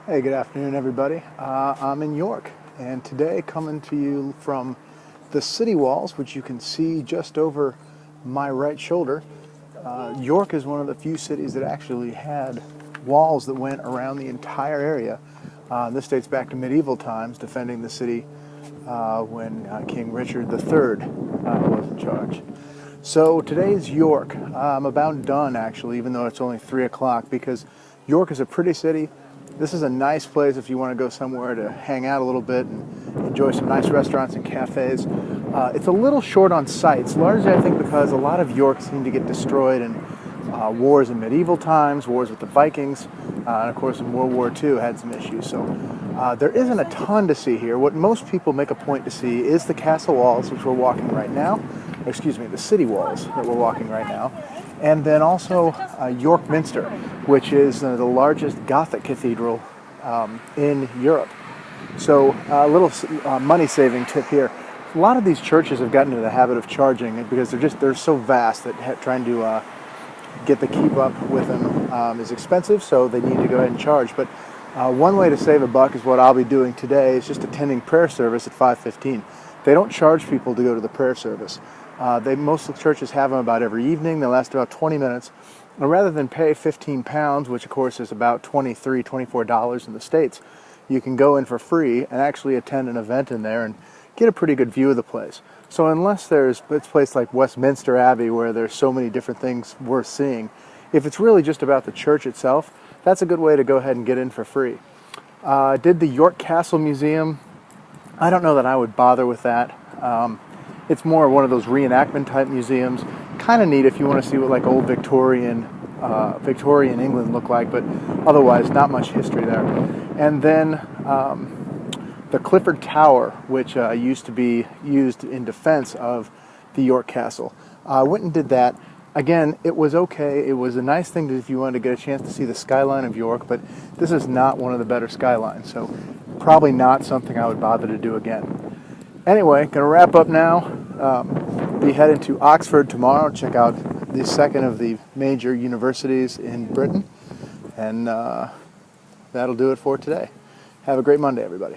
Hey, good afternoon, everybody. I'm in York, and today coming to you from the city walls, which you can see just over my right shoulder. York is one of the few cities that actually had walls that went around the entire area. This dates back to medieval times, defending the city when King Richard III was in charge. So today's York. I'm about done, actually, even though it's only 3 o'clock, because York is a pretty city. This is a nice place if you want to go somewhere to hang out a little bit and enjoy some nice restaurants and cafes. It's a little short on sites, largely I think because a lot of York seemed to get destroyed in wars in medieval times, wars with the Vikings, and of course in World War II had some issues. So there isn't a ton to see here. What most people make a point to see is the castle walls, which we're walking right now. Excuse me, the city walls that we're walking right now. And then also York Minster, which is the largest Gothic cathedral in Europe. So a little money-saving tip here. A lot of these churches have gotten into the habit of charging because they're so vast that trying to keep up with them is expensive, so they need to go ahead and charge. But one way to save a buck is what I'll be doing today, is just attending prayer service at 5:15. They don't charge people to go to the prayer service. Most of the churches have them about every evening. They last about 20 minutes. And rather than pay £15, which of course is about $23, $24 in the States, you can go in for free and actually attend an event in there and get a pretty good view of the place. So unless it's a place like Westminster Abbey where there's so many different things worth seeing, if it's really just about the church itself, that's a good way to go ahead and get in for free. Did the York Castle Museum. I don't know that I would bother with that. It's more one of those reenactment type museums. Kind of neat if you want to see what like old Victorian England looked like, but otherwise not much history there. And then the Clifford Tower, which used to be used in defense of the York Castle. I went and did that. Again, it was okay. It was a nice thing if you wanted to get a chance to see the skyline of York, but this is not one of the better skylines, so probably not something I would bother to do again. Anyway, gonna wrap up now. Be heading to Oxford tomorrow. Check out the second of the major universities in Britain, and that'll do it for today. Have a great Monday, everybody.